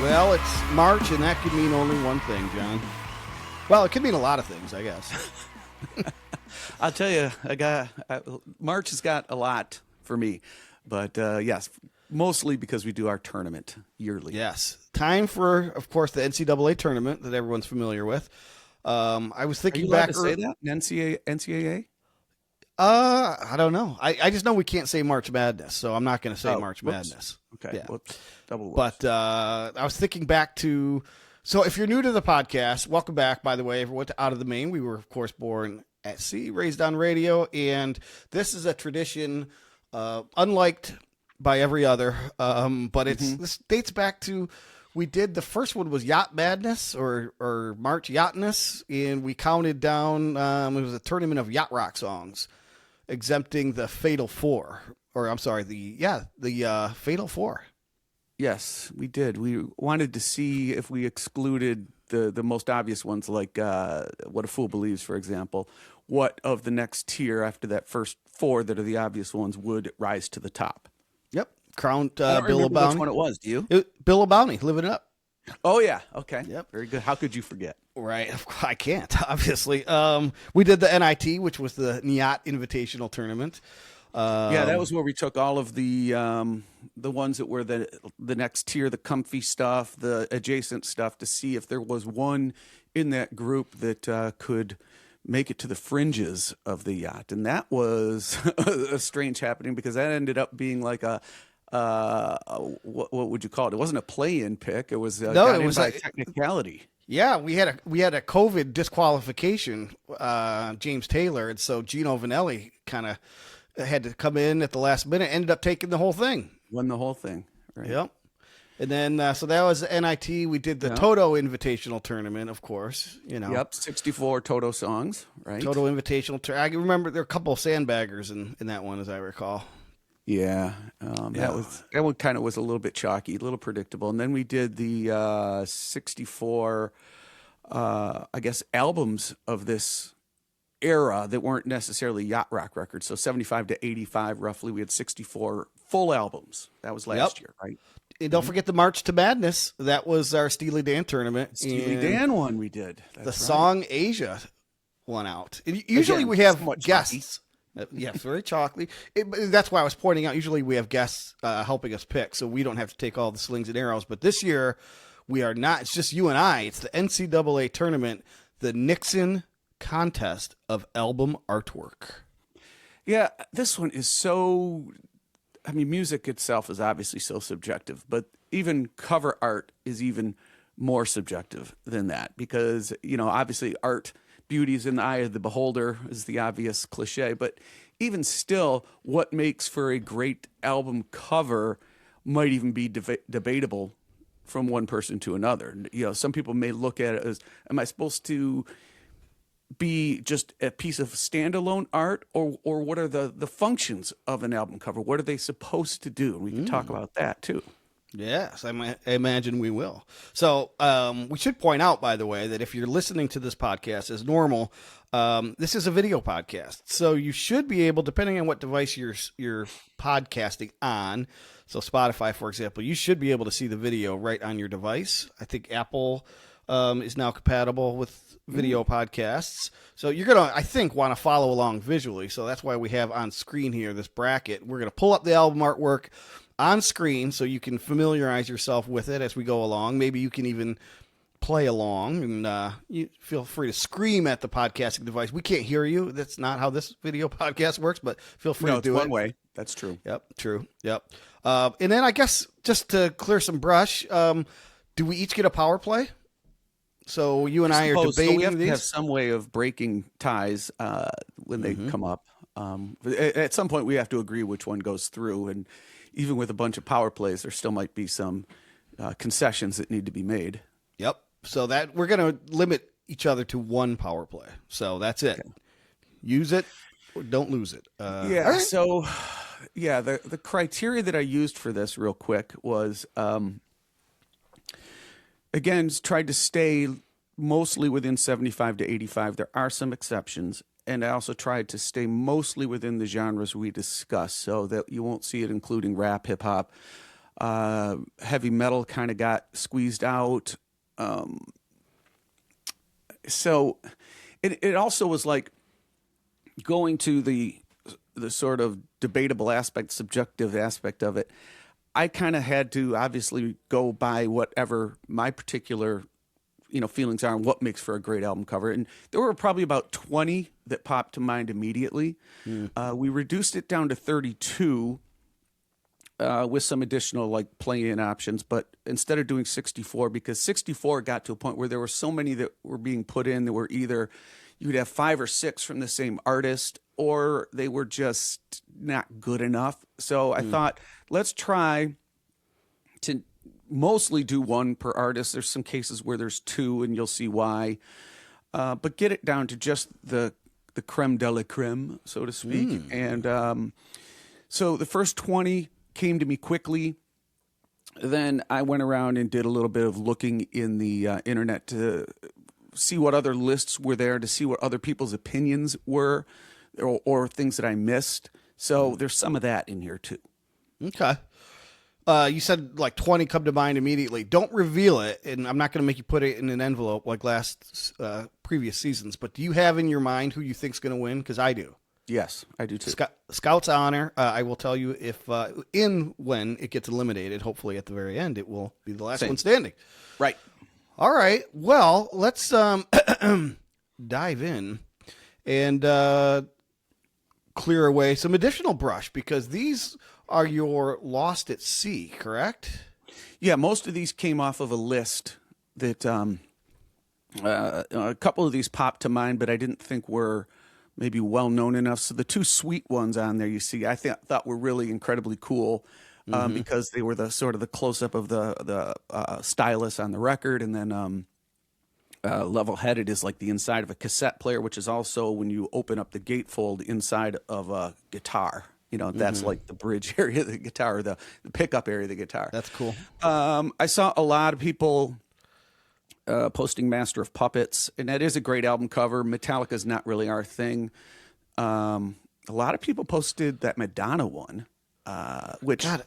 Well, it's March, and that could mean only one thing, John. Well, it could mean a lot of things, I guess. I'll tell you, March has got a lot for me, but yes, mostly because we do our tournament yearly. Yes. Time for, of course, the NCAA tournament that everyone's familiar with. I was thinking Are you allowed back. to say that? NCAA? I don't know. I just know we can't say March Madness, so I'm not going to say March Madness. Okay. Yeah. Whoops. Double whoops. But I was thinking back to. So if you're new to the podcast, welcome back, by the way, everyone, to Out of the Main. We were, of course, born at sea, raised on radio, and this is a tradition unliked by every other, but this dates back to, we did, the first one was Yacht Madness or March Yachtness, and we counted down, it was a tournament of yacht rock songs, exempting the Fatal Four, or I'm sorry, the Fatal Four. Yes, we did. We wanted to see if we excluded the most obvious ones, like What a Fool Believes, for example, what of the next tier after that first four that are the obvious ones would rise to the top. Yep. Crowned Bill O'Bowney. Which one it was, do you? Bill O'Bowney, Live It Up. Oh, yeah. Okay. Yep. Very good. How could you forget? Right. I can't, obviously. We did the NIT, which was the NIAT Invitational Tournament. Yeah, that was where we took all of the ones that were the next tier, the comfy stuff, the adjacent stuff, to see if there was one in that group that could make it to the fringes of the yacht. And that was a strange happening, because that ended up being like a what would you call it? It wasn't a play-in pick. It was it was a technicality. Yeah, we had a COVID disqualification, James Taylor, and so Gino Vanelli kind of had to come in at the last minute, ended up taking the whole thing. Won the whole thing. Right. Yep. And then, so that was the NIT. We did the Toto Invitational Tournament, of course. Yep, 64 Toto songs, right? Toto Invitational. I remember there were a couple of sandbaggers in that one, as I recall. Yeah, that one kind of was a little bit chalky, a little predictable. And then we did the 64, I guess, albums of this era that weren't necessarily yacht rock records. So 75 to 85, roughly, we had 64 full albums. That was last year, right? And don't forget the March to Madness. That was our Steely Dan tournament. Steely Dan one we did. The song Asia won out. Usually we have guests. Yes, very chalky. That's why I was pointing out, usually we have guests helping us pick, so we don't have to take all the slings and arrows. But this year, we are not. It's just you and I. It's the NCAA tournament, the Nixon contest of album artwork. Yeah, this one is so, I mean, music itself is obviously so subjective, but even cover art is even more subjective than that, because, obviously art, beauty is in the eye of the beholder, is the obvious cliche, but even still, what makes for a great album cover might even be debatable from one person to another. Some people may look at it as, am I supposed to be just a piece of standalone art, or what are the functions of an album cover? What are they supposed to do? And we can talk about that too. Yes, I imagine we will. So we should point out, by the way, that if you're listening to this podcast as normal, this is a video podcast. So you should be able, depending on what device you're podcasting on, so Spotify, for example, you should be able to see the video right on your device. I think Apple is now compatible with video podcasts. So you're going to, I think, want to follow along visually. So that's why we have on screen here this bracket. We're going to pull up the album artwork on screen so you can familiarize yourself with it as we go along. Maybe you can even play along, and you feel free to scream at the podcasting device. We can't hear you. That's not how this video podcast works, but feel free to do it. No, it's one way. That's true. Yep, true. Yep. And then I guess just to clear some brush, do we each get a power play? So you and I are debating. So we have these? To have some way of breaking ties when they come up. At some point, we have to agree which one goes through, and even with a bunch of power plays, there still might be some concessions that need to be made. Yep. So that we're going to limit each other to one power play. So that's it. Okay. Use it or don't lose it. Yeah. Right. So, yeah, the criteria that I used for this, real quick, was again, tried to stay mostly within 75 to 85. There are some exceptions. And I also tried to stay mostly within the genres we discussed, so that you won't see it including rap, hip hop, Heavy metal kind of got squeezed out. So it also was like going to the sort of debatable aspect, subjective aspect of it. I kind of had to obviously go by whatever my particular, feelings are and what makes for a great album cover. And there were probably about 20 that popped to mind immediately. We reduced it down to 32 with some additional like play-in options. But instead of doing 64, because 64 got to a point where there were so many that were being put in that were either you'd have 5 or 6 from the same artist, or they were just not good enough. So I thought, let's try to mostly do 1 per artist. There's some cases where there's 2, and you'll see why. But get it down to just the creme de la creme, so to speak. And so the first 20 came to me quickly. Then I went around and did a little bit of looking in the internet to see what other lists were there, to see what other people's opinions were, or things that I missed. So there's some of that in here too. Okay. You said like 20 come to mind immediately. Don't reveal it, and I'm not going to make you put it in an envelope like previous seasons, but do you have in your mind who you think's going to win? Because I do. Yes, I do too. Scout's honor. I will tell you if when it gets eliminated, hopefully at the very end, it will be the last one standing. Right. All right. Well, let's dive in and clear away some additional brush, because these are your Lost at Sea, correct? Yeah, most of these came off of a list that a couple of these popped to mind, but I didn't think were maybe well known enough. So the 2 Sweet ones on there, you see, I thought were really incredibly cool because they were the sort of the close up of the stylus on the record, and then Level Headed is like the inside of a cassette player, which is also when you open up the gatefold inside of a guitar. That's like the bridge area of the guitar, the pickup area of the guitar. That's cool. I saw a lot of people posting Master of Puppets, and that is a great album cover. Metallica's not really our thing. A lot of people posted that Madonna one, which... God.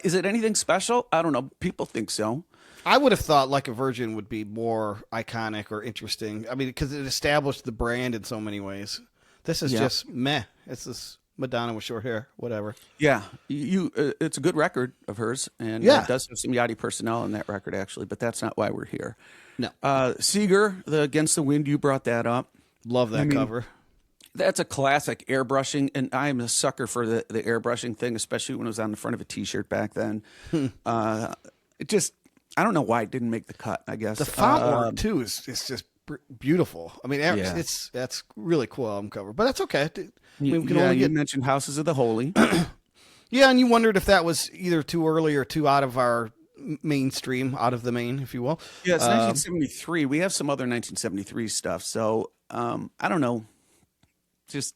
Is it anything special? I don't know. People think so. I would have thought Like a Virgin would be more iconic or interesting. I mean, because it established the brand in so many ways. This is just meh. It's this Madonna with short hair, whatever. Yeah, it's a good record of hers, and it does have some Yachty personnel on that record, actually, but that's not why we're here. No. Seeger, the Against the Wind, you brought that up. Love that cover. That's a classic airbrushing, and I'm a sucker for the airbrushing thing, especially when it was on the front of a T-shirt back then. It just, I don't know why it didn't make the cut, I guess. The font work, too, is just beautiful. I mean, that's really cool album cover, but that's okay. I mean, you mentioned Houses of the Holy. Yeah, and you wondered if that was either too early or too out of our mainstream, out of the main, if you will. Yeah, it's 1973. We have some other 1973 stuff, so I don't know. It's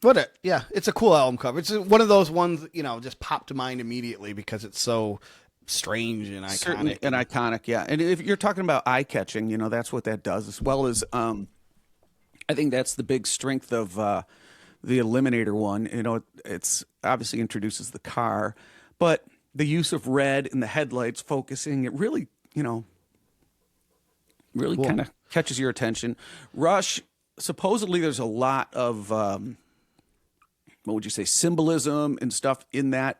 a cool album cover. It's one of those ones, just popped to mind immediately because it's so strange and iconic. Iconic, yeah. And if you're talking about eye-catching, that's what that does, as well as I think that's the big strength of the Eliminator one. It's obviously introduces the car, but the use of red in the headlights focusing, it really, really kind of catches your attention. Rush, supposedly there's a lot of what would you say, symbolism and stuff in that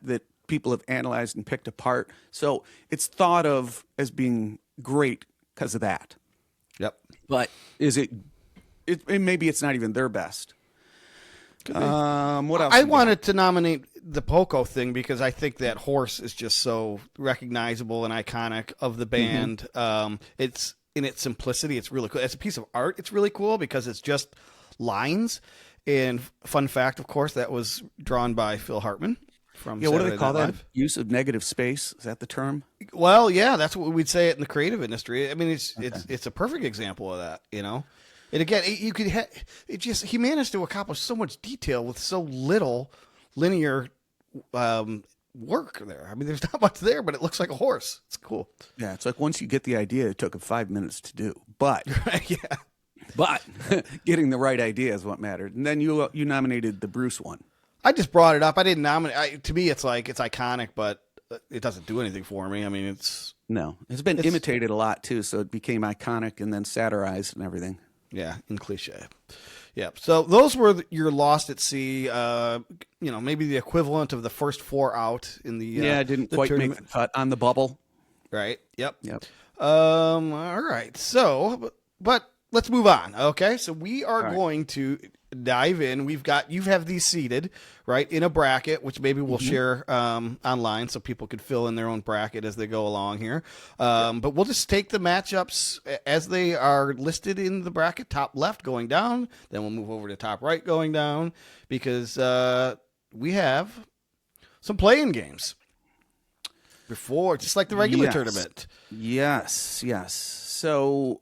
people have analyzed and picked apart. So it's thought of as being great because of that. Yep. But is it maybe it's not even their best. What else? I wanted to nominate the Poco thing because I think that horse is just so recognizable and iconic of the band. It's in its simplicity. It's really cool. As a piece of art, it's really cool because it's just lines. And fun fact, of course, that was drawn by Phil Hartman from what do they Saturday call Night that? Live. Use of negative space? Is that the term? Well, yeah, that's what we'd say it in the creative industry. I mean, it's a perfect example of that, And again, he managed to accomplish so much detail with so little linear work there. I mean, there's not much there, but it looks like a horse. It's cool. Yeah, it's like once you get the idea, it took him 5 minutes to do. But yeah. But getting the right idea is what mattered. And then you nominated the Bruce one. I just brought it up. I didn't nominate. To me, it's like it's iconic, but it doesn't do anything for me. I mean, it's been imitated a lot too, so it became iconic and then satirized and everything. Yeah, in cliche. Yeah. So those were your Lost at Sea. Maybe the equivalent of the first 4 out in the I didn't the quite tournament. make the cut on the bubble. Right. Yep. Yep. All right. So, but let's move on. Okay. So we are going to dive in. You have these seated right in a bracket, which maybe we'll share online so people could fill in their own bracket as they go along here. But we'll just take the matchups as they are listed in the bracket, top left going down. Then we'll move over to top right going down because we have some playing games before, just like the regular tournament. Yes. So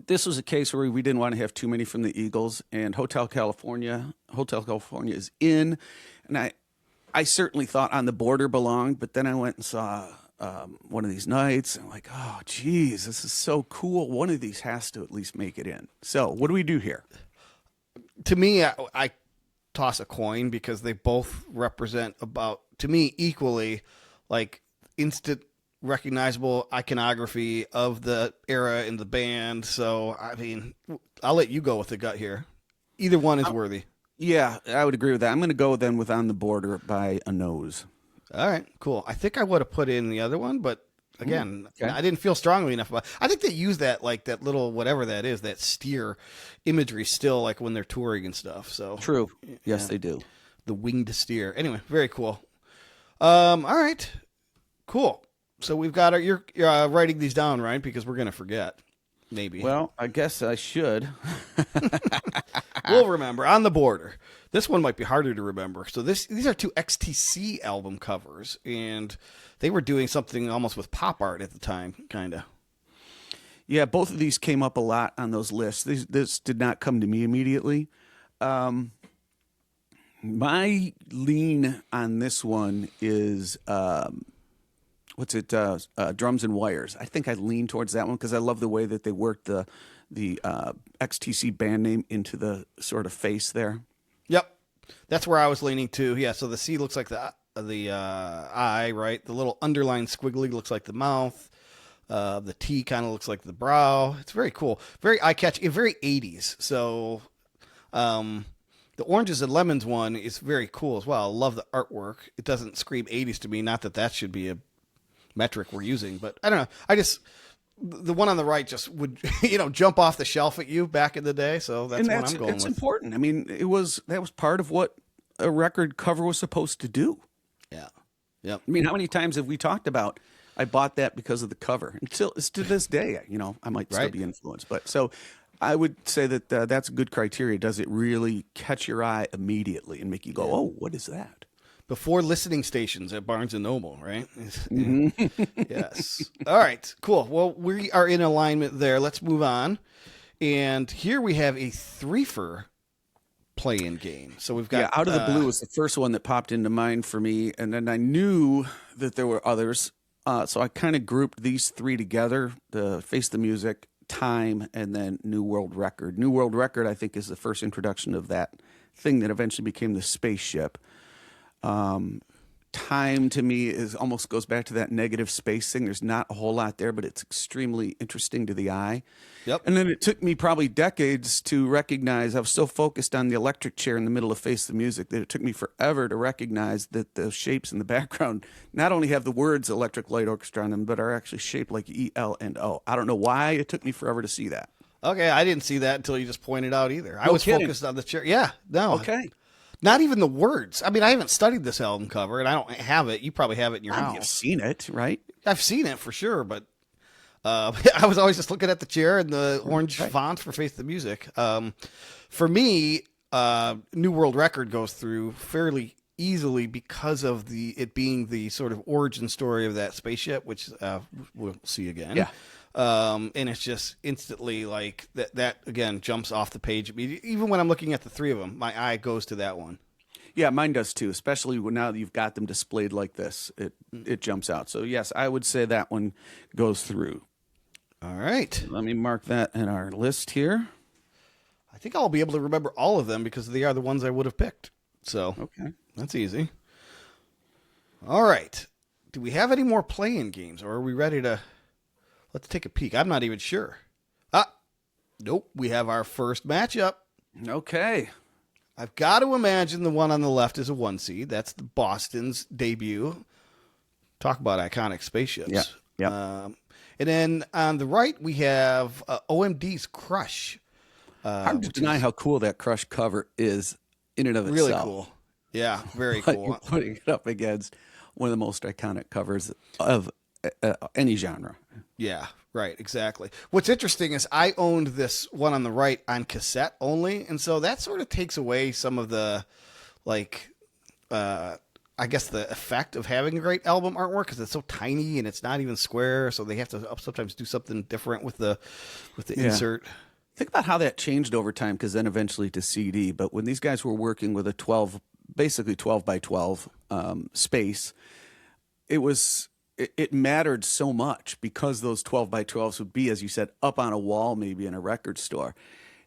this was a case where we didn't want to have too many from the Eagles, and Hotel California is in, and I certainly thought On the Border belonged, but then I went and saw one of these nights, and I'm like, oh, geez, this is so cool. One of these has to at least make it in. So what do we do here? To me, I toss a coin because they both represent about, to me, equally like instant recognizable iconography of the era in the band. So, I mean, I'll let you go with the gut here. Either one is worthy. Yeah, I would agree with that. I'm going to go then with On the Border by a nose. All right, cool. I think I would have put in the other one, but again, okay. I didn't feel strongly enough about it. I think they use that, like that little, whatever that is, that steer imagery still, like when they're touring and stuff. So true. Yes, they do. The winged steer. Anyway, very cool. All right, cool. So we've got you're writing these down, right? Because we're going to forget, maybe. Well, I guess I should. We'll remember. On the Border. This one might be harder to remember. So these are 2 XTC album covers, and they were doing something almost with pop art at the time, kind of. Yeah, both of these came up a lot on those lists. This did not come to me immediately. My lean on this one is Drums and Wires. I think I lean towards that one because I love the way that they worked the XTC band name into the sort of face there. Yep, that's where I was leaning too. Yeah, so the C looks like the eye, right? The little underlined squiggly looks like the mouth. The T kind of looks like the brow. It's very cool, very eye-catching, very 80s. So, the Oranges and Lemons one is very cool as well. I love the artwork. It doesn't scream 80s to me. Not that should be a metric we're using, but I don't know. The one on the right just would, jump off the shelf at you back in the day. So that's what I'm going with. It's important. I mean, that was part of what a record cover was supposed to do. Yeah. Yep. I mean, how many times have we talked about, I bought that because of the cover? It's to this day, I might still be influenced. But so I would say that that's a good criteria. Does it really catch your eye immediately and make you go, oh, what is that? Before listening stations at Barnes & Noble, right? Yes. All right, cool. Well, we are in alignment there. Let's move on. And here we have a threefer play-in game. So we've got... Out of the Blue was the first one that popped into mind for me. And then I knew that there were others. So I kind of grouped these 3 together, the Face the Music, Time, and then New World Record. New World Record, I think, is the first introduction of that thing that eventually became the spaceship. Time to me almost goes back to that negative space thing. There's not a whole lot there, but it's extremely interesting to the eye. Yep. And then it took me probably decades to recognize, I was so focused on the electric chair in the middle of Face the Music that it took me forever to recognize that the shapes in the background not only have the words Electric Light Orchestra on them, but are actually shaped like E, L, and O. I don't know why it took me forever to see that. Okay, I didn't see that until you just pointed out either. I was focused on the chair. Yeah, no. Okay. Not even the words. I mean, I haven't studied this album cover, and I don't have it. You probably have it in your house. You've seen it, right? I've seen it for sure, but I was always just looking at the chair and the orange font for Face the Music. For me, New World Record goes through fairly easily because of it being the sort of origin story of that spaceship, which we'll see again. Yeah. And it's just instantly like that again jumps off the page. Even when I'm looking at the 3 of them, my eye goes to that one. Yeah, mine does too, especially now that you've got them displayed like this. It jumps out. So, yes, I would say that one goes through. All right. Let me mark that in our list here. I think I'll be able to remember all of them because they are the ones I would have picked. So, okay, that's easy. All right. Do we have any more play-in games, or are we ready to? Let's take a peek. I'm not even sure. Nope. We have our first matchup. Okay. I've got to imagine the one on the left is a 1 seed. That's the Boston's debut. Talk about iconic spaceships. Yeah. And then on the right, we have OMD's Crush. Hard to deny how cool that Crush cover is in and of itself. Really cool. Yeah, very But cool. you're putting it up against one of the most iconic covers of any genre. Yeah, right, exactly. What's interesting is I owned this one on the right on cassette only, and so that sort of takes away some of the, I guess the effect of having a great album artwork because it's so tiny and it's not even square, so they have to sometimes do something different with the insert. Think about how that changed over time, because then eventually to CD. But when these guys were working with a basically 12 by 12 space, it mattered so much because those 12 by 12s would be, as you said, up on a wall, maybe in a record store.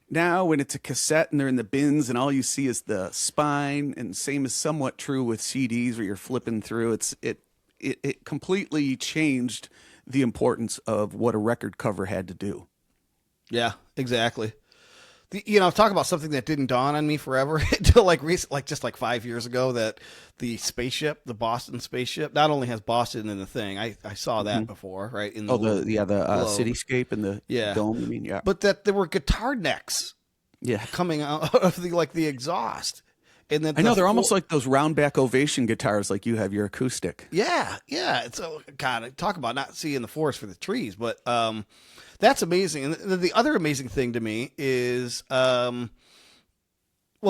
Now, when it's a cassette and they're in the bins and all you see is the spine, and same is somewhat true with CDs where you're flipping through, it completely changed the importance of what a record cover had to do. Yeah, exactly. Talk about something that didn't dawn on me forever until just 5 years ago, that the spaceship, the Boston spaceship, not only has Boston in the thing. I saw that before, right? In the cityscape and the dome. You mean, yeah. But that there were guitar necks, coming out of the exhaust. And then I know they're almost like those round back ovation guitars, like you have your acoustic. Yeah. So God, talk about not seeing the forest for the trees, but that's amazing. And the other amazing thing to me is,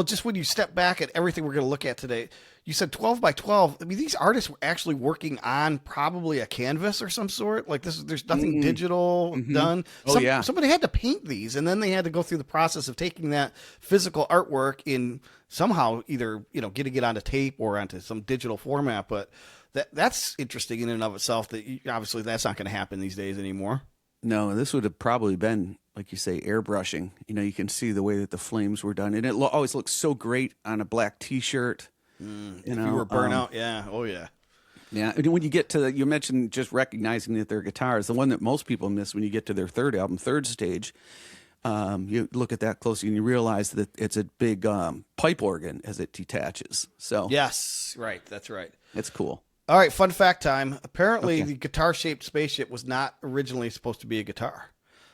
just when you step back at everything we're going to look at today, you said 12 by 12. I mean, these artists were actually working on probably a canvas or some sort. Like there's nothing digital done. Somebody had to paint these, and then they had to go through the process of taking that physical artwork in somehow either, getting it onto tape or onto some digital format. But that's interesting in and of itself, that obviously that's not going to happen these days anymore. No, this would have probably been, like you say, airbrushing. You can see the way that the flames were done. And it always looks so great on a black T-shirt. If you were burnout, yeah. Oh, yeah. Yeah, and when you get to you mentioned just recognizing that they're guitars. The one that most people miss when you get to their third album, Third Stage, you look at that closely and you realize that it's a big pipe organ as it detaches. So yes, right. That's right. It's cool. All right, fun fact time. Apparently, the guitar-shaped spaceship was not originally supposed to be a guitar.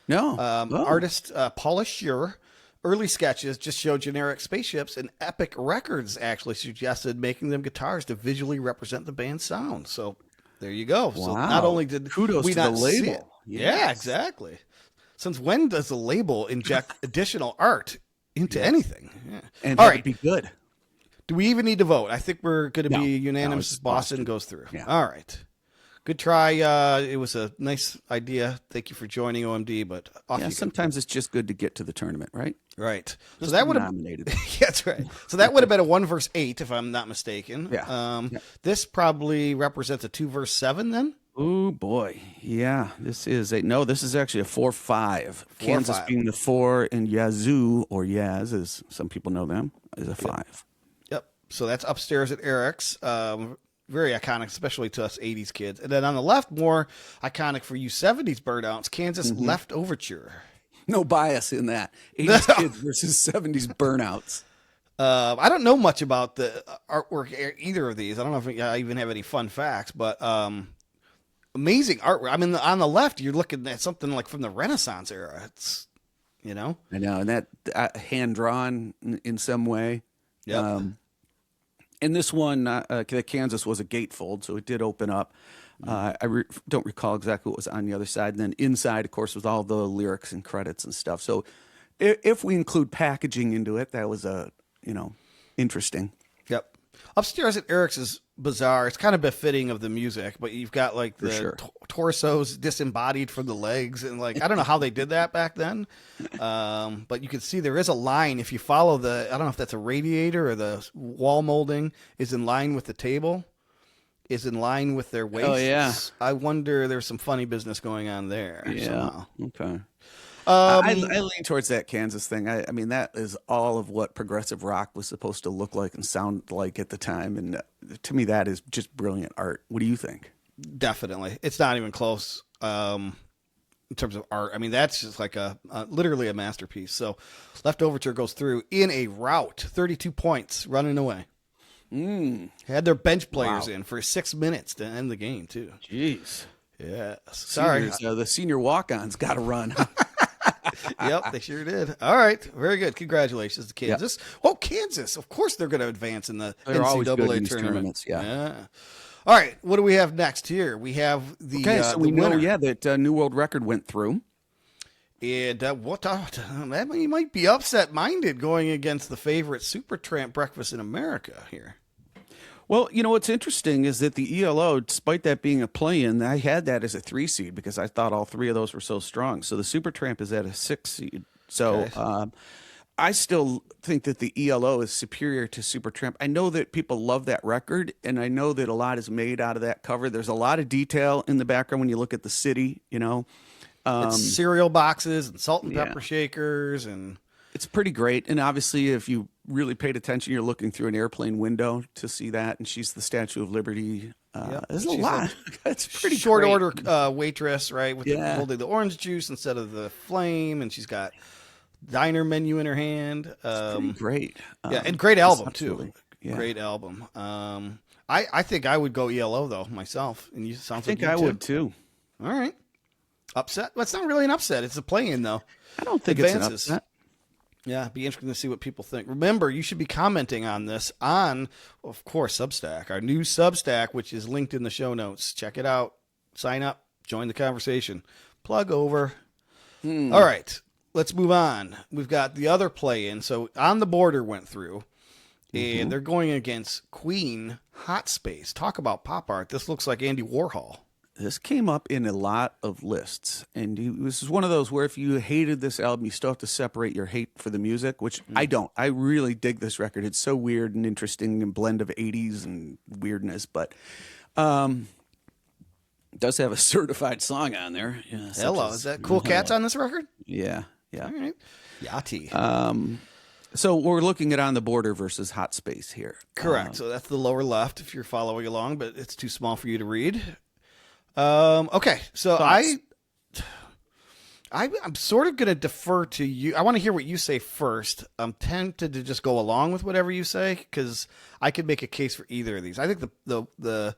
No. Artist Paula Shearer, early sketches just show generic spaceships, and Epic Records actually suggested making them guitars to visually represent the band's sound. So there you go. Wow. So not only did kudos we to not the see label. it, yeah, exactly. Since when does the label inject additional art into anything? Yeah. And all that right, would be good. Do we even need to vote? I think we're going to be unanimous. it's Boston goes through. Yeah. All right. Good try. It was a nice idea. Thank you for joining OMD, but sometimes it's just good to get to the tournament, right? Right. Just so that would have nominated. that's right. So that would have been a 1 versus 8, if I'm not mistaken. Yeah. This probably represents a 2 versus 7 then. Oh boy, yeah. This is actually a 4-5. Kansas 4-5. being the 4, and Yazoo, or Yaz, as some people know them, is a 5. Yep. So that's upstairs at Eric's. Very iconic, especially to us 80s kids. And then on the left, more iconic for you 70s burnouts, Kansas Left Overture. No bias in that. 80s kids versus 70s burnouts. I don't know much about the artwork either of these. I don't know if I even have any fun facts, but amazing artwork. I mean, on the left, you're looking at something like from the Renaissance era. It's, I know, and that hand drawn in some way. Yeah. And this one, the Kansas was a gatefold, so it did open up. I don't recall exactly what was on the other side. And then inside, of course, was all the lyrics and credits and stuff. So if we include packaging into it, that was interesting. Yep. Upstairs at Eric's is bizarre. It's kind of befitting of the music, but you've got like the torsos disembodied from the legs, and I don't know how they did that back then. But you can see there is a line if you follow I don't know if that's a radiator or the wall molding is in line with the table, is in line with their waists. Oh yeah. I wonder there's some funny business going on there. Yeah. Somehow. Okay. I lean towards that Kansas thing. I mean, that is all of what progressive rock was supposed to look like and sound like at the time. And to me, that is just brilliant art. What do you think? Definitely. It's not even close in terms of art. I mean, that's just like literally a masterpiece. So Left Overture goes through in a rout, 32 points, running away. Had their bench players in for 6 minutes to end the game, too. Jeez. Yeah. Sorry. The senior walk-ons got to run. Yep, they sure did. All right. Very good. Congratulations to Kansas. Yep. Oh, Kansas. Of course they're going to advance in the NCAA tournament. Yeah. All right. What do we have next here? We have the so we know, that New World Record went through. And you might be upset-minded going against the favorite Supertramp Breakfast in America here. Well, what's interesting is that the ELO, despite that being a play-in, I had that as a 3 seed because I thought all three of those were so strong. So the Supertramp is at a 6 seed. So I still think that the ELO is superior to Supertramp. I know that people love that record, and I know that a lot is made out of that cover. There's a lot of detail in the background when you look at the city, It's cereal boxes and salt and pepper shakers, and it's pretty great. And obviously, if you really paid attention, you're looking through an airplane window to see that. And she's the Statue of Liberty. There's a lot. It's pretty short great. order waitress, right? With holding the orange juice instead of the flame, and she's got diner menu in her hand. It's pretty great. And great album too. Yeah. Great album. I think I would go ELO though myself, and you sounds like you I would too. All right. Upset? Well, it's not really an upset. It's a play-in though. I don't think it's an upset. Yeah, it'd be interesting to see what people think. Remember, you should be commenting on this on, of course, Substack, our new Substack, which is linked in the show notes. Check it out. Sign up. Join the conversation. Plug over. All right, let's move on. We've got the other play-in. So On the Border went through, and they're going against Queen Hot Space. Talk about pop art. This looks like Andy Warhol. This came up in a lot of lists, and this is one of those where if you hated this album, you still have to separate your hate for the music, which I don't. I really dig this record. It's so weird and interesting and blend of 80s and weirdness, but it does have a certified song on there. Yeah, Hello. Is that Cool Cats on this record? Yeah. All right. Yachty. So we're looking at On the Border versus Hot Space here. Correct. So that's the lower left if you're following along, but it's too small for you to read. Okay, so I'm sort of going to defer to you. I want to hear what you say first. I'm tempted to just go along with whatever you say because I could make a case for either of these. I think the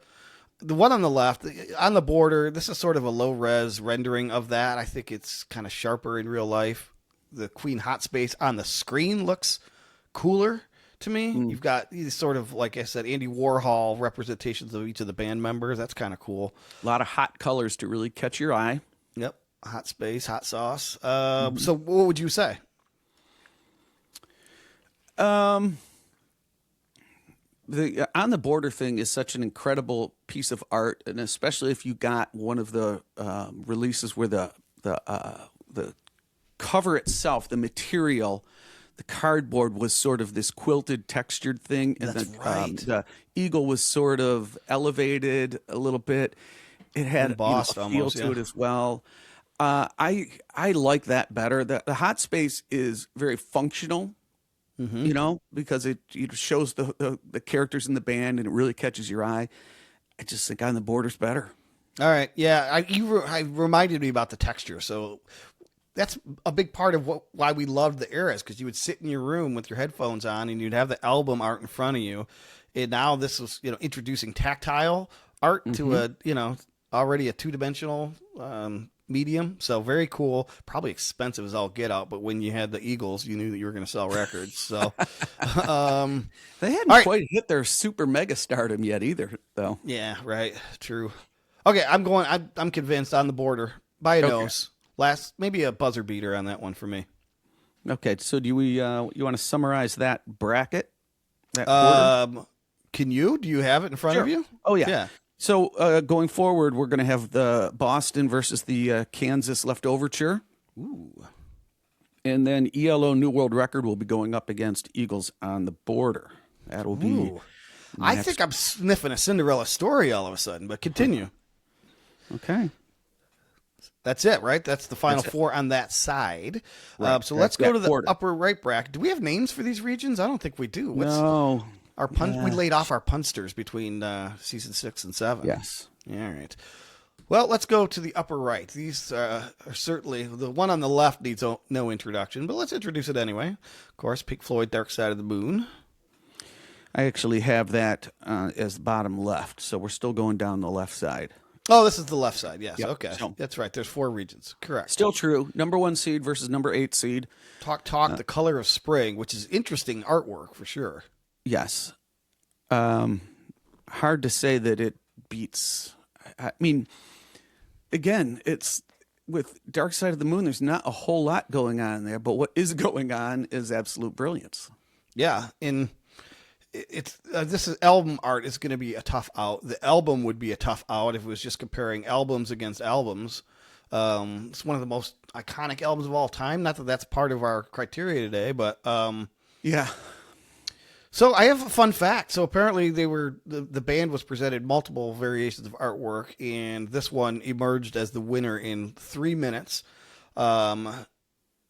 one on the left, On the Border, this is sort of a low res rendering of that. I think it's kind of sharper in real life. The Queen Hot Space on the screen looks cooler to me. You've got these sort of, like I said, Andy Warhol representations of each of the band members. That's kind of cool. A lot of hot colors to really catch your eye. Yep. Hot space, hot sauce. So what would you say? The On the Border thing is such an incredible piece of art, and especially if you got one of the releases where the cover itself, the material, the cardboard was sort of this quilted, textured thing, and That's then right. The eagle was sort of elevated a little bit. It had a feel almost, to it as well. I like that better. The Hot Space is very functional, because it shows the characters in the band and it really catches your eye. I just think On the Border's better. All right. Yeah. I reminded me about the texture. So that's a big part of why we loved the eras, because you would sit in your room with your headphones on and you'd have the album art in front of you. And now this was, introducing tactile art to a, already a two-dimensional medium. So very cool. Probably expensive as all get out, but when you had the Eagles, you knew that you were going to sell records. So they hadn't quite hit their super mega stardom yet either, though. Yeah, right. True. Okay, I'm convinced On the Border by a nose. Maybe a buzzer beater on that one for me. Okay, so do we you want to summarize that bracket? Can you? Do you have it in front of you? Oh yeah. So going forward, we're going to have the Boston versus the Kansas Left Overture. Ooh. And then ELO New World Record will be going up against Eagles On the Border. That'll be. I think I'm sniffing a Cinderella story all of a sudden, but continue. Okay. That's it, right? That's the final four on that side. Right. So let's go to the quarter. upper right bracket. Do we have names for these regions? I don't think we do. No. We laid off our punsters between season 6 and 7. Yes. All right. Well, let's go to the upper right. These are certainly, the one on the left needs no introduction, but let's introduce it anyway. Of course, Pink Floyd, Dark Side of the Moon. I actually have that as the bottom left, so we're still going down the left side. Oh, this is the left side. Yes. Yep. Okay. So, that's right. There's 4 regions. Correct. Still true. Number 1 seed versus number 8 seed. Talk, The Color of Spring, which is interesting artwork for sure. Yes. Hard to say that it beats. I mean, again, it's with Dark Side of the Moon, there's not a whole lot going on there, but what is going on is absolute brilliance. Yeah. This is album art is going to be a tough out. The album would be a tough out if it was just comparing albums against albums. It's one of the most iconic albums of all time. Not that that's part of our criteria today, but yeah. So I have a fun fact. So apparently the band was presented multiple variations of artwork, and this one emerged as the winner in 3 minutes. They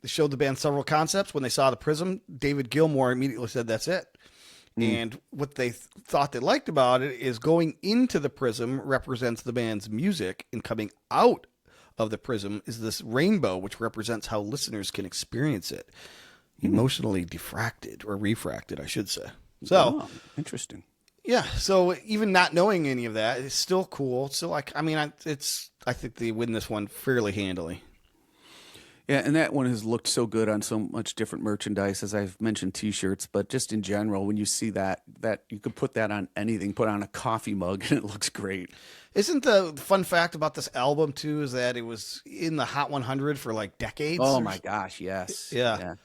showed the band several concepts. When they saw the prism, David Gilmour immediately said, "That's it." And what they thought they liked about it is going into the prism represents the band's music, and coming out of the prism is this rainbow, which represents how listeners can experience it. Emotionally diffracted, or refracted, I should say. So interesting. Yeah. So even not knowing any of that, it's still cool. It's still I think they win this one fairly handily. Yeah, and that one has looked so good on so much different merchandise, as I've mentioned, T-shirts, but just in general, when you see that you could put that on anything, put on a coffee mug, and it looks great. Isn't the fun fact about this album, too, is that it was in the Hot 100 for like decades? Oh, my gosh, yes. Yeah.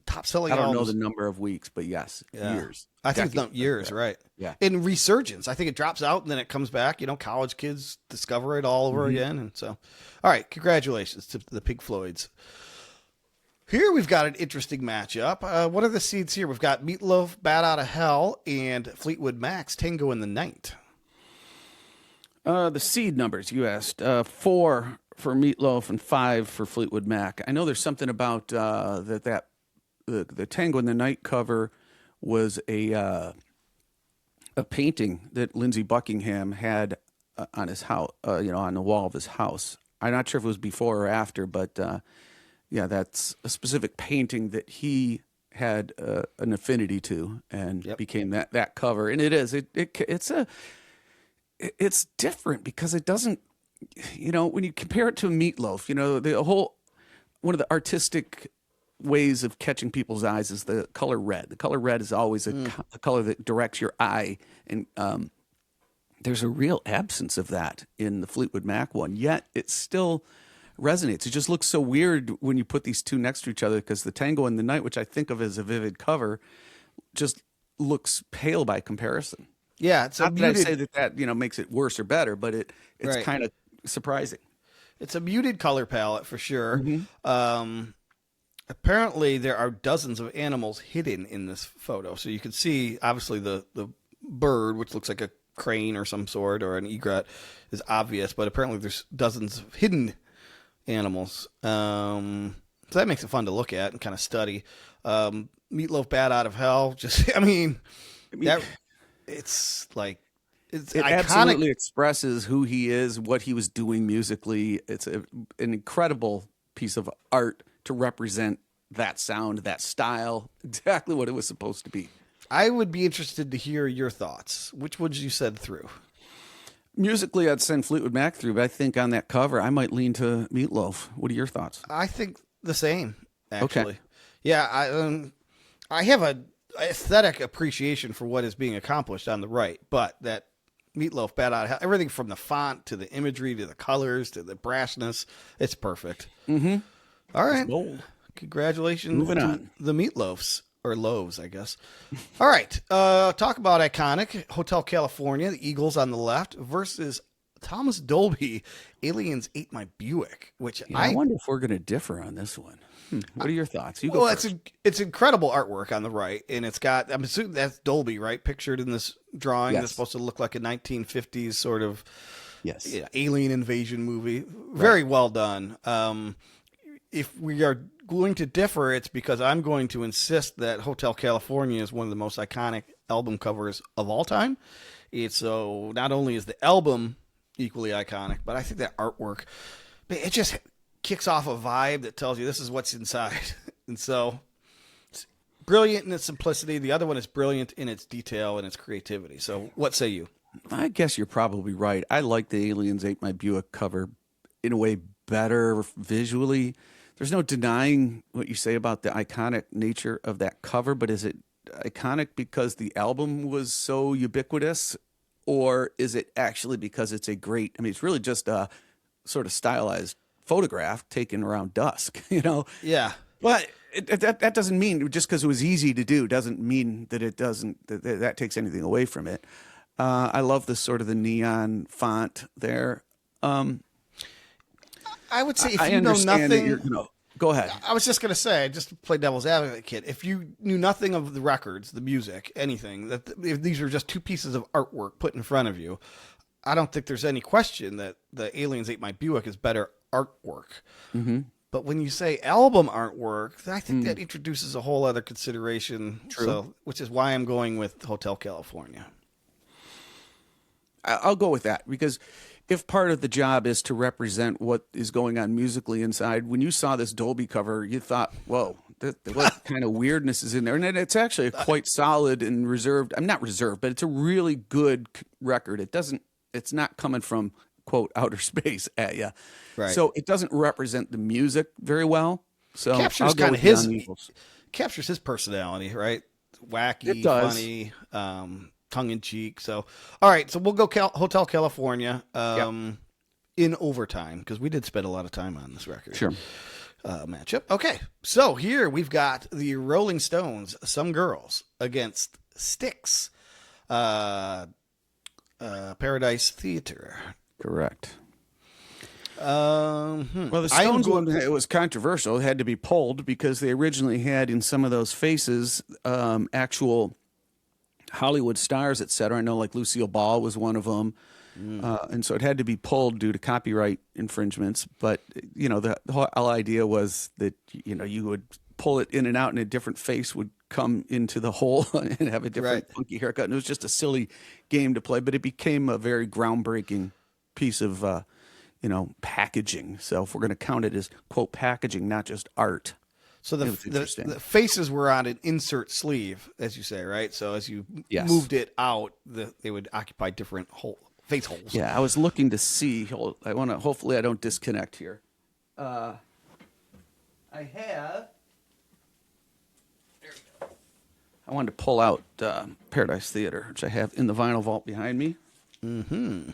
Top selling I don't albums. know the number of weeks, but yes, years. I think it's not years, right? Yeah. In resurgence, I think it drops out and then it comes back. College kids discover it all over again. And so, all right, congratulations to the Pink Floyds. Here we've got an interesting matchup. What are the seeds here? We've got Meatloaf, Bat Out of Hell, and Fleetwood Mac's Tango in the Night. The seed numbers you asked, 4 for Meatloaf and 5 for Fleetwood Mac. I know there's something about the Tango in the Night cover was a painting that Lindsey Buckingham had on his house, on the wall of his house. I'm not sure if it was before or after, but yeah, that's a specific painting that he had an affinity to, and became that cover. And it's different because it doesn't, when you compare it to Meatloaf, one of the artistic ways of catching people's eyes is the color red. The color red is always a color that directs your eye, and there's a real absence of that in the Fleetwood Mac one, yet it still resonates. It just looks so weird when you put these two next to each other, because the Tango in the Night, which I think of as a vivid cover, just looks pale by comparison. Yeah, it's not that I say that makes it worse or better, but it's kind of surprising. It's a muted color palette for sure. Apparently, there are dozens of animals hidden in this photo. So you can see, obviously, the bird, which looks like a crane or some sort, or an egret, is obvious. But apparently, there's dozens of hidden animals. So that makes it fun to look at and kind of study. Meatloaf, Bat Out of Hell. It's like... It iconic. Absolutely expresses who he is, what he was doing musically. It's an incredible piece of art to represent that sound, that style, exactly what it was supposed to be. I would be interested to hear your thoughts. Which would you send through? Musically, I'd send Fleetwood Mac through, but I think on that cover, I might lean to Meatloaf. What are your thoughts? I think the same, actually. Okay. Yeah, I have a aesthetic appreciation for what is being accomplished on the right, but that Meatloaf, Bat Out of Hell, everything from the font to the imagery to the colors to the brashness, it's perfect. All right. Congratulations. Moving on. The Meatloafs, or loaves, I guess. All right. Talk about iconic. Hotel California, the Eagles on the left, versus Thomas Dolby, Aliens Ate My Buick, which I wonder if we're going to differ on this one. What are your thoughts? You go first. It's incredible artwork on the right, and it's got, I'm assuming that's Dolby, right? Pictured in this drawing that's supposed to look like a 1950s sort of Yes. alien invasion movie. Very well done. If we are going to differ, it's because I'm going to insist that Hotel California is one of the most iconic album covers of all time. It's so not only is the album equally iconic, but I think that artwork, it just kicks off a vibe that tells you this is what's inside. And so it's brilliant in its simplicity. The other one is brilliant in its detail and its creativity. So what say you? I guess you're probably right. I like the Aliens Ate My Buick cover in a way better visually. There's no denying what you say about the iconic nature of that cover, but is it iconic because the album was so ubiquitous, or is it actually because it's a great, I mean, it's really just a sort of stylized photograph taken around dusk, you know? Yeah. But that doesn't mean, just because it was easy to do, doesn't mean that it doesn't, that takes anything away from it. I love the sort of the neon font there. I would say if I you know understand nothing, that go ahead. I was just going to say, just to play devil's advocate, kid, if you knew nothing of the records, the music, anything, that if these are just two pieces of artwork put in front of you, I don't think there's any question that the Aliens Ate My Buick is better artwork. Mm-hmm. But when you say album artwork, I think that introduces a whole other consideration. True. So, which is why I'm going with Hotel California. I'll go with that, because if part of the job is to represent what is going on musically inside, when you saw this Dolby cover, you thought, whoa, what kind of weirdness is in there? And it's actually a quite solid and reserved, I'm not reserved, but it's a really good record. It's not coming from, quote, outer space at you. Right. So it doesn't represent the music very well. So Captures I'll go kind with of his, Beyond Evils. captures his personality, right? Wacky, It does. funny, tongue in cheek. So, all right. So we'll go Hotel California in overtime, because we did spend a lot of time on this record. Sure. Matchup. Okay. So here we've got the Rolling Stones, Some Girls, against Styx, Paradise Theater. Correct. Well, Well, the Stones one, it was controversial. It had to be pulled because they originally had in some of those faces actual Hollywood stars, et cetera. I know like Lucille Ball was one of them. And so it had to be pulled due to copyright infringements. But, you know, the whole idea was that, you know, you would pull it in and out and a different face would come into the hole and have a different funky haircut. And it was just a silly game to play, but it became a very groundbreaking piece of, you know, packaging. So if we're going to count it as, quote, packaging, not just art. So the faces were on an insert sleeve, as you say, right? So as you moved it out, they would occupy different face holes. Yeah, I was looking to see. I want to. Hopefully, I don't disconnect here. I have. There we go. I wanted to pull out Paradise Theater, which I have in the vinyl vault behind me. Mm-hmm.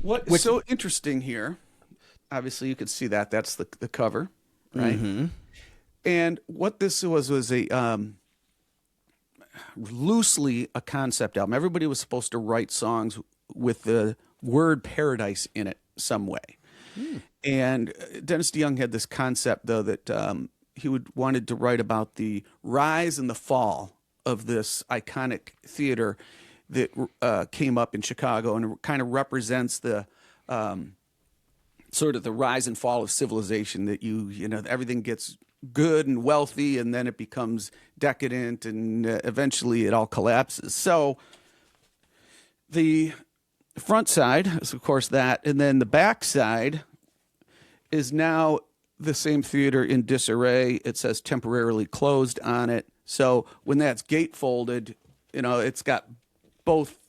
What's so interesting here? Obviously, you could see that. That's the cover, right? Mm-hmm. And what this was a loosely a concept album. Everybody was supposed to write songs with the word paradise in it some way. And Dennis DeYoung had this concept, though, that he wanted to write about the rise and the fall of this iconic theater that came up in Chicago, and it kind of represents the sort of the rise and fall of civilization, that you know, everything gets good and wealthy, and then it becomes decadent, and eventually it all collapses. So the front side is, of course, that, and then the back side is now the same theater in disarray. It says temporarily closed on it. So when that's gatefolded, you know, it's got both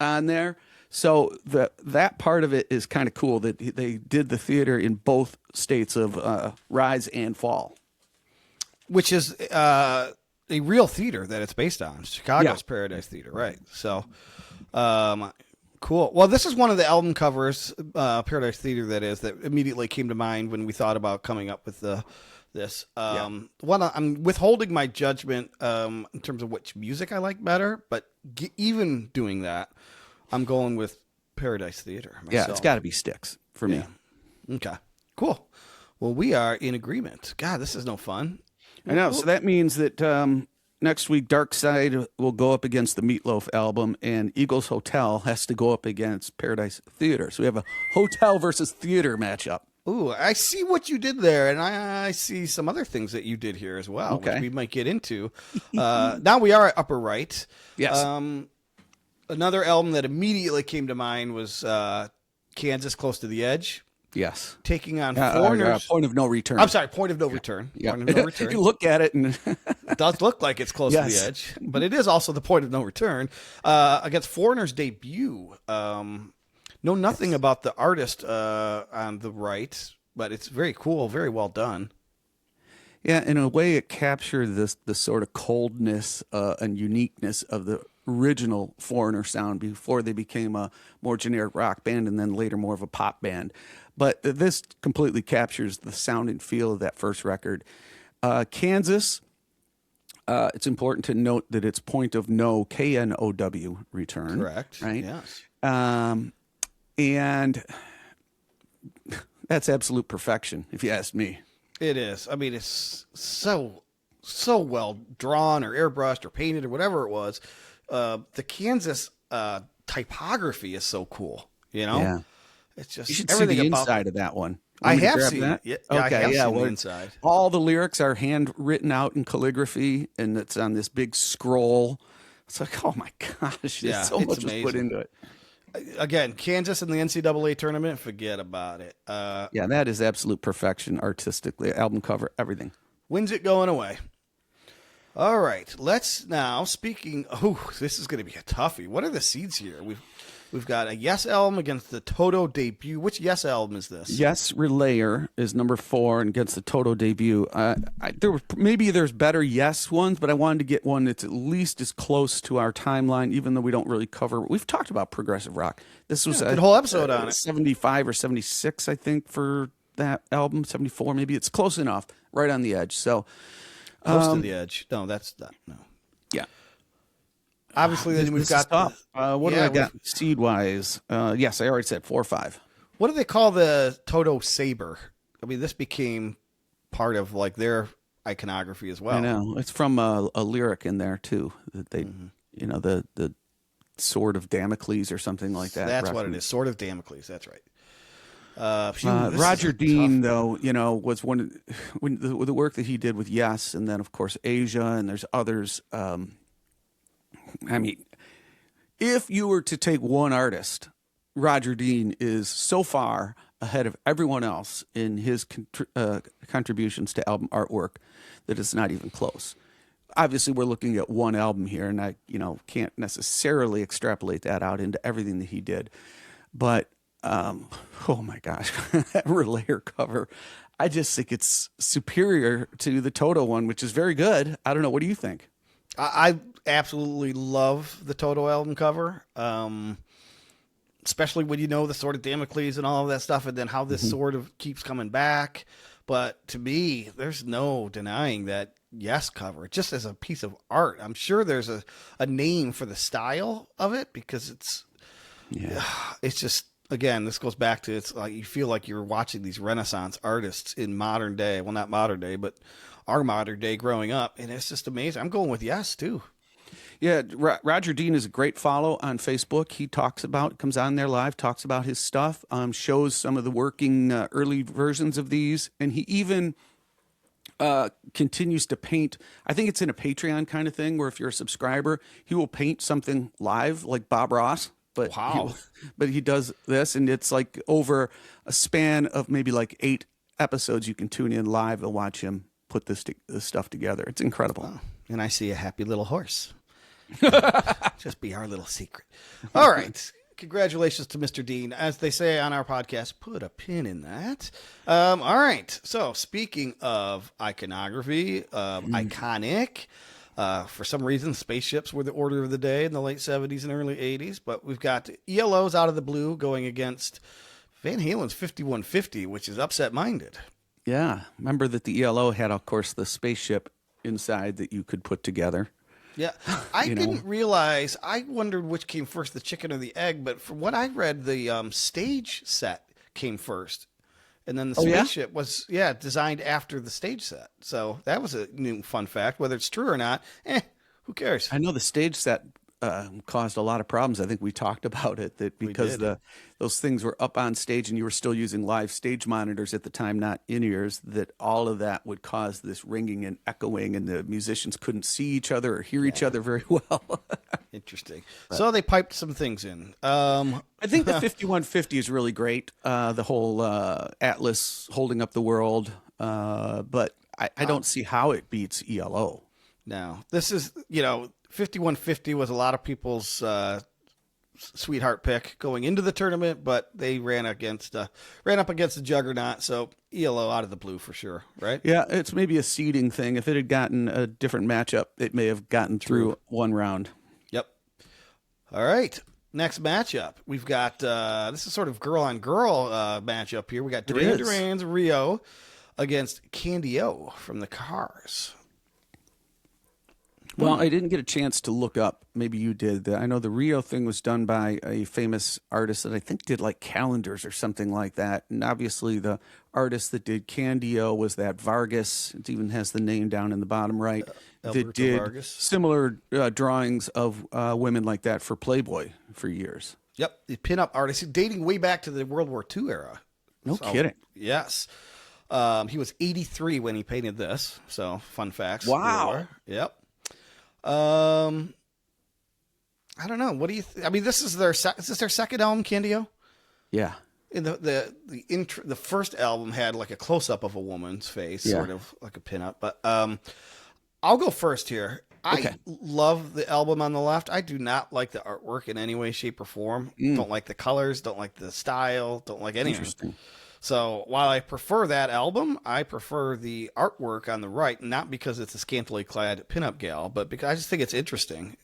on there. So that part of it is kind of cool, that they did the theater in both states of rise and fall. Which is a real theater that it's based on. Chicago's Paradise Theater, right? So, cool. Well, this is one of the album covers, Paradise Theater, that immediately came to mind when we thought about coming up with this. I'm withholding my judgment in terms of which music I like better, but even doing that, I'm going with Paradise Theater myself. Yeah, it's got to be Styx for me. Okay, cool. Well, we are in agreement. God, this is no fun. I know. So that means that next week, Dark Side will go up against the Meatloaf album, and Eagles Hotel has to go up against Paradise Theater. So we have a hotel versus theater matchup. Ooh, I see what you did there, and I see some other things that you did here as well, Okay. which we might get into. Now we are at upper right. Yes. Another album that immediately came to mind was Kansas, Close to the Edge, Yes. taking on Foreigners. Point of no return. I'm sorry, Point of No Return. Yeah. Point of No Return. You look at it and It does look like it's close to Yes. the edge, but it is also the point of no return against Foreigner's debut. Know nothing about the artist on the right, but it's very cool, very well done. yeah, in a way, it captured the sort of coldness and uniqueness of the original Foreigner sound before they became a more generic rock band and then later more of a pop band. But this completely captures the sound and feel of that first record. Kansas, it's important to note that it's Point of No, KNOW return. Correct. Right? Yes. And that's absolute perfection, if you ask me. It is. I mean, it's so well drawn or airbrushed or painted or whatever it was. The Kansas typography is so cool. You know, Yeah. it's just You should see everything the about inside of that one. I Want me to have grab seen that? it. Yeah, Okay, I have yeah, seen the well, inside. all the lyrics are handwritten out in calligraphy, and it's on this big scroll. It's like, oh my gosh, Yeah, there's so it's much was put amazing. into it. Again, Kansas in the NCAA tournament, forget about it. Yeah, that is absolute perfection artistically. Album cover, everything. Wins it going away. All right, let's now. Speaking, this is going to be a toughie. What are the seeds here? We've got a Yes album against the Toto debut. Which Yes album is this? Yes, Relayer is number 4 and against the Toto debut. Maybe there's better Yes ones, but I wanted to get one that's at least as close to our timeline, even though we don't really cover. We've talked about progressive rock. This was a whole episode on it. 75 or 76, I think, for that album. 74, maybe. It's close enough, right on the edge. So Close to the edge. No, that's not. No. yeah. Obviously, then we've This got is tough. What do yeah, I got seed wise? Yes, I already said 4 or 5. What do they call the Toto Saber? I mean, this became part of like their iconography as well. I know it's from a lyric in there too that they, the sword of Damocles or something like that. That's what it is. Sword of Damocles. That's right. This Roger is Dean, tough. though, was when the work that he did with Yes, and then of course Asia, and there's others. I mean, if you were to take one artist, Roger Dean is so far ahead of everyone else in his contributions to album artwork that it's not even close. Obviously, we're looking at one album here, and I, can't necessarily extrapolate that out into everything that he did. But oh my gosh, that Relayer cover, I just think it's superior to the Toto one, which is very good. I don't know. What do you think? I absolutely love the Toto album cover, especially when you know the Sword of Damocles and all of that stuff, and then how this sort of keeps coming back. But to me, there's no denying that Yes cover, just as a piece of art. I'm sure there's a name for the style of it because it's just, again, this goes back to, it's like you feel like you're watching these Renaissance artists in modern day. Well, not modern day, but our modern day growing up. And it's just amazing. I'm going with Yes, too. Yeah, Roger Dean is a great follow on Facebook. He comes on there live, talks about his stuff, shows some of the working early versions of these. And he even continues to paint. I think it's in a Patreon kind of thing where if you're a subscriber, he will paint something live like Bob Ross. But Wow. but he does this, and it's like over a span of maybe like 8 episodes. You can tune in live and watch him put this stuff together. It's incredible. Oh, and I see a happy little horse. Just be our little secret. All right. Congratulations to Mr. Dean. As they say on our podcast, put a pin in that. All right. So speaking of iconography, iconic, for some reason, spaceships were the order of the day in the late 70s and early 80s. But we've got ELO's Out of the Blue going against Van Halen's 5150, which is upset-minded. Yeah. Remember that the ELO had, of course, the spaceship inside that you could put together. Yeah, I didn't realize. I wondered which came first, the chicken or the egg. But from what I read, the stage set came first, And then the Oh, yeah? spaceship was, designed after the stage set. So that was a new fun fact. Whether it's true or not, who cares? I know the stage set caused a lot of problems. I think we talked about it, that because did. those things were up on stage and you were still using live stage monitors at the time, not in-ears, that all of that would cause this ringing and echoing, and the musicians couldn't see each other or hear each other very well. Interesting. So they piped some things in. I think the 5150 is really great. The whole Atlas holding up the world, but I don't see how it beats ELO. Now, this is, 5150 was a lot of people's sweetheart pick going into the tournament, but they ran up against the juggernaut. So ELO out of the blue for sure, right? Yeah, it's maybe a seeding thing. If it had gotten a different matchup, it may have gotten through one round. Yep. All right. Next matchup, we've got this is sort of girl on girl matchup here. We got Duran Duran's Rio against Candy O from the Cars. Well, I didn't get a chance to look up. Maybe you did. I know the Rio thing was done by a famous artist that I think did like calendars or something like that. And obviously the artist that did Candio was that Vargas. It even has the name down in the bottom right. That did Vargas. Similar drawings of women like that for Playboy for years. Yep, the pinup artist dating way back to the World War II era. No kidding. Yes. He was 83 when he painted this. So fun facts. Wow. Yep. I don't know. What do you? I mean, this is their is this their second album, Candio? Yeah. In the first album had like a close up of a woman's face, sort of like a pinup. But I'll go first here. I love the album on the left. I do not like the artwork in any way, shape, or form. Don't like the colors. Don't like the style. Don't like anything. Interesting. So while I prefer that album, I prefer the artwork on the right, not because it's a scantily clad pinup gal, but because I just think it's interesting.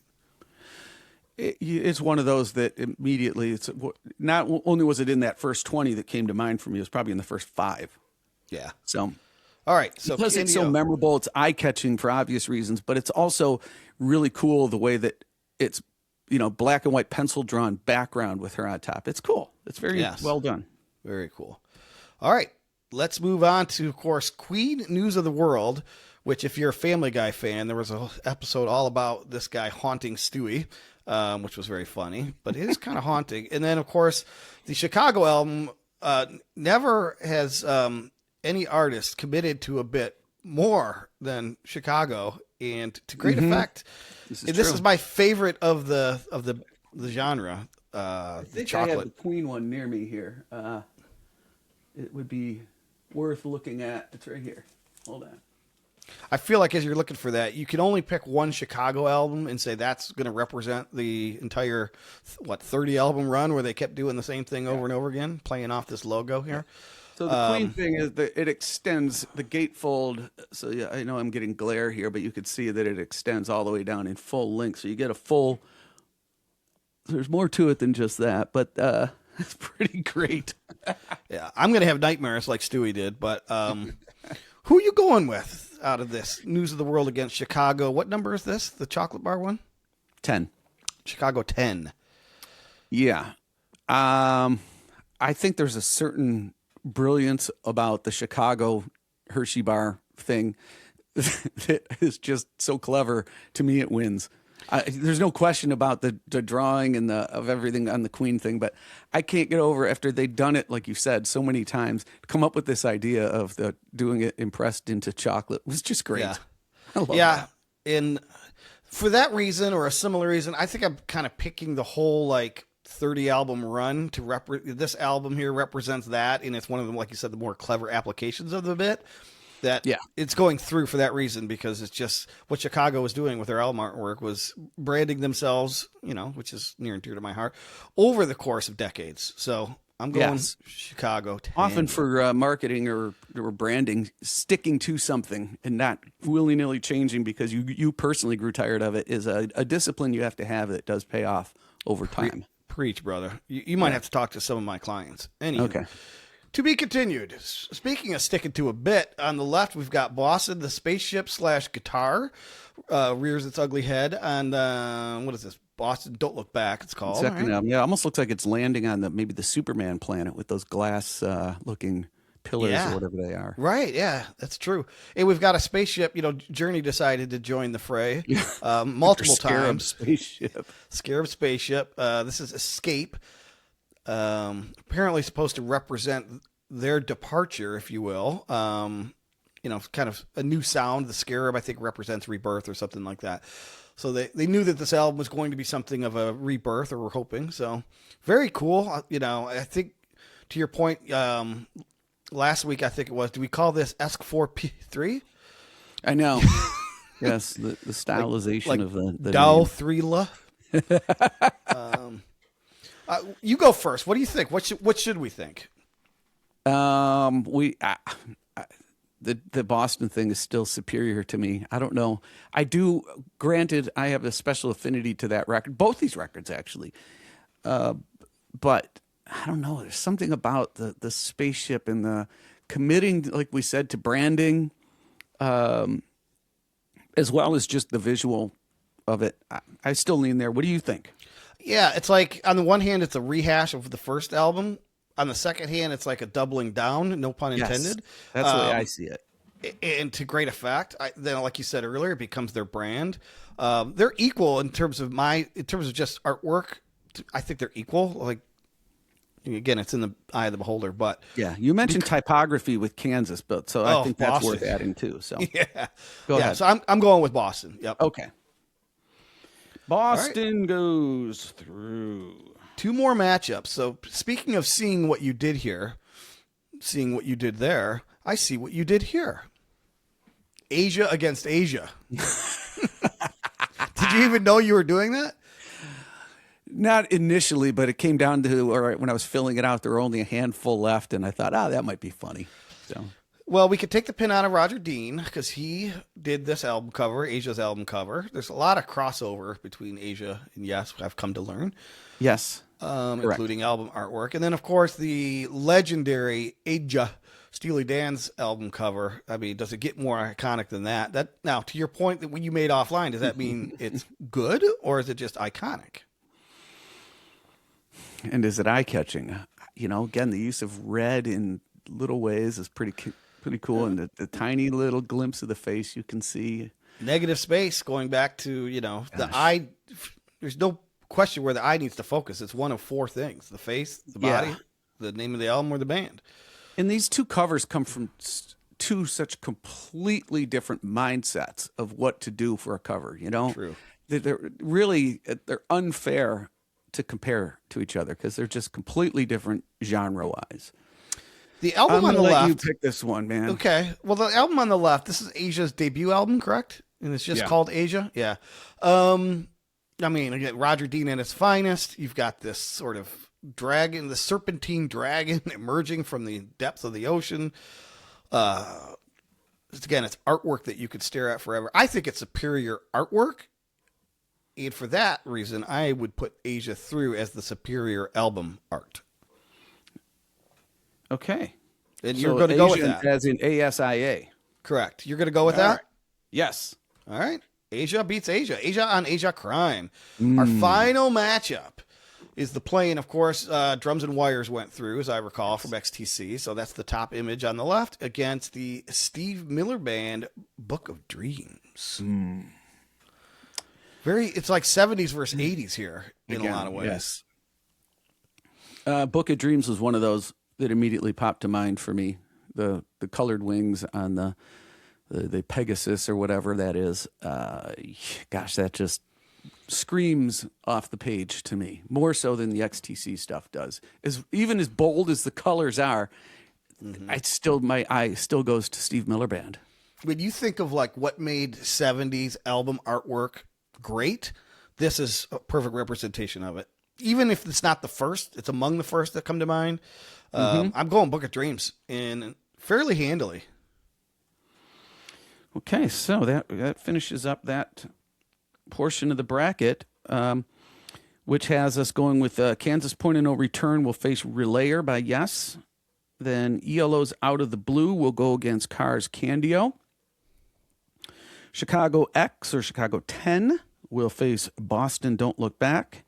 It's one of those that immediately, it's not only was it in that first 20 that came to mind for me, it was probably in the first 5. Yeah. So, all right. So because it's so memorable, it's eye catching for obvious reasons, but it's also really cool the way that it's, black and white pencil drawn background with her on top. It's cool. It's very well done. Very cool. All right, let's move on to, of course, Queen News of the World, which if you're a Family Guy fan, there was an episode all about this guy haunting Stewie, which was very funny, but it is kind of haunting. And then, of course, the Chicago album, never has any artist committed to a bit more than Chicago, and to great effect. This is my favorite of the genre. I think chocolate. I have the Queen one near me here. It would be worth looking at. It's right here. Hold on. I feel like as you're looking for that, you can only pick one Chicago album and say that's going to represent the entire, 30 album run where they kept doing the same thing over and over again, playing off this logo here. So the Queen thing is that it extends the gatefold. So yeah, I know I'm getting glare here, but you could see that it extends all the way down in full length. So you get a full, there's more to it than just that, but it's pretty great. Yeah, I'm going to have nightmares like Stewie did, but who are you going with out of this? News of the World against Chicago. What number is this? The chocolate bar one? 10. Chicago 10. Yeah. I think there's a certain brilliance about the Chicago Hershey bar thing that is just so clever. To me, it wins. There's no question about the drawing and of everything on the Queen thing, but I can't get over after they'd done it, like you said, so many times, to come up with this idea of doing it impressed into chocolate was just great. Yeah. I love that. And for that reason or a similar reason, I think I'm kind of picking the whole 30 album run to this album here represents that, and it's one of them, like you said, the more clever applications of the bit. It's going through for that reason, because it's just what Chicago was doing with their album artwork was branding themselves, which is near and dear to my heart, over the course of decades. So I'm going Chicago 10. Often for marketing or branding, sticking to something and not willy-nilly changing because you personally grew tired of it is a discipline you have to have that does pay off over time. Preach, brother. You might have to talk to some of my clients. Anyway. Okay. To be continued. Speaking of sticking to a bit, on the left we've got Boston, the spaceship / guitar rears its ugly head on what is this? Boston, Don't Look Back. It's called. Second album, yeah, almost looks like it's landing on maybe the Superman planet with those glass looking pillars Yeah. or whatever they are. Right, yeah, that's true. And we've got a spaceship. Journey decided to join the fray multiple Scarab times. spaceship. Scarab spaceship. This is Escape. Apparently supposed to represent their departure, if you will. Kind of a new sound. The Scarab, I think, represents rebirth or something like that. So they knew that this album was going to be something of a rebirth, or we're hoping. So very cool. I think to your point, last week I think it was. Do we call this ESC4P3? I know. Yes, the stylization of the Dow name. 3La. You go first. What do you think? What should we think? The Boston thing is still superior to me. I don't know. Granted, I have a special affinity to that record. Both these records, actually. But I don't know. There's something about the spaceship and the committing, like we said, to branding, as well as just the visual of it. I still lean there. What do you think? Yeah, it's like on the one hand, it's a rehash of the first album. On the second hand, it's like a doubling down, no pun intended. That's the way I see it. And to great effect. Then, like you said earlier, it becomes their brand. They're equal in terms of just artwork. I think they're equal. Like, again, it's in the eye of the beholder. But yeah, you mentioned typography with Kansas, but so I think that's Boston. worth adding too. So yeah, go ahead. So I'm going with Boston. Yep. Okay. Boston goes through. 2 more matchups. So speaking of seeing what you did here, seeing what you did there, I see what you did here. Asia against Asia. Did you even know you were doing that? Not initially, but it came down to, all right, when I was filling it out, there were only a handful left, and I thought, that might be funny. So, well, we could take the pin out of Roger Dean because he did this album cover, Asia's album cover. There's a lot of crossover between Asia and Yes, I've come to learn. Yes. Including album artwork. And then, of course, the legendary Aja, Steely Dan's album cover. I mean, does it get more iconic than that? Now, to your point that when you made offline, does that mean it's good or is it just iconic? And is it eye-catching? Again, the use of red in little ways is pretty cool. And the tiny little glimpse of the face you can see. Negative space, going back to, the eye. There's no question where the eye needs to focus. It's one of 4 things: the face, the body, the name of the album, or the band. And these 2 covers come from 2 such completely different mindsets of what to do for a cover. True. They're unfair to compare to each other because they're just completely different genre-wise. The album on the let left. you pick this one, man. Okay. Well, the album on the left. This is Asia's debut album, correct? And it's just called Asia. Yeah. I mean, again, Roger Dean at its finest. You've got this sort of dragon, the serpentine dragon emerging from the depths of the ocean. Again, it's artwork that you could stare at forever. I think it's superior artwork. And for that reason, I would put Asia through as the superior album art. Okay. And you're going to go with that. As in ASIA. Correct. You're going to go with that? Right. Yes. All right. Asia beats Asia. Asia on Asia Crime. Our final matchup is the plane. Of course, Drums and Wires went through, as I recall, from XTC. So that's the top image on the left against the Steve Miller Band Book of Dreams. It's like 70s versus 80s here in a lot of ways. Yes. Book of Dreams was one of those that immediately popped to mind for me. The colored wings on the Pegasus or whatever that is. Gosh, that just screams off the page to me, more so than the XTC stuff does. Even as bold as the colors are, my eye still goes to Steve Miller Band. When you think of like what made 70s album artwork great, this is a perfect representation of it. Even if it's not the first, it's among the first that come to mind. I'm going Book of Dreams and fairly handily. Okay, so that finishes up that portion of the bracket, which has us going with Kansas Point of No Return will face Relayer by Yes. Then ELO's Out of the Blue will go against Cars Candio. Chicago X or Chicago 10 will face Boston Don't Look Back.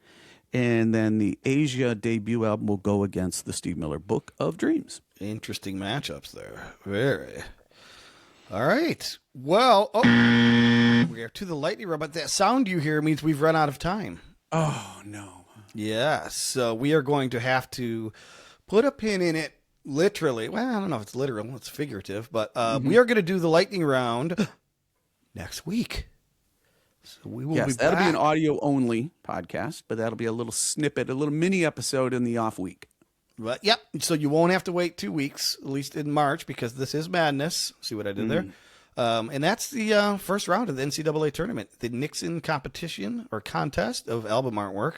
And then the Asia debut album will go against the Steve Miller Book of Dreams. Interesting matchups there. Very. All right. Well, we are to the lightning round, but that sound you hear means we've run out of time. Oh, no. Yeah. So we are going to have to put a pin in it literally. Well, I don't know if it's literal, it's figurative, but we are going to do the lightning round next week. So we will be that'll back. be an audio only podcast, but that'll be a little snippet, a little mini episode in the off week. But, yep. So you won't have to wait 2 weeks, at least in March, because this is madness. See what I did there? And that's the first round of the NCAA tournament, the Nixon competition or contest of album artwork.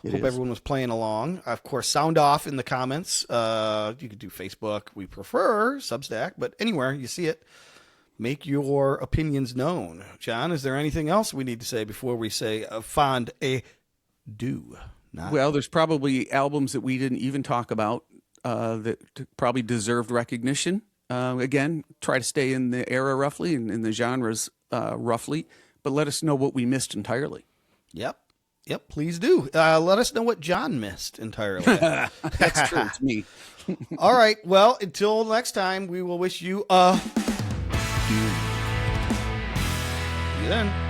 Hope everyone was playing along. Of course, sound off in the comments. You could do Facebook. We prefer Substack, but anywhere you see it, make your opinions known. John, is there anything else we need to say before we say a fond adieu? Well, there's probably albums that we didn't even talk about that probably deserved recognition. Again, try to stay in the era roughly and in the genres roughly, but let us know what we missed entirely. Yep, please do. Let us know what John missed entirely. That's true. It's me. All right. Well, until next time, we will wish you a... See you then.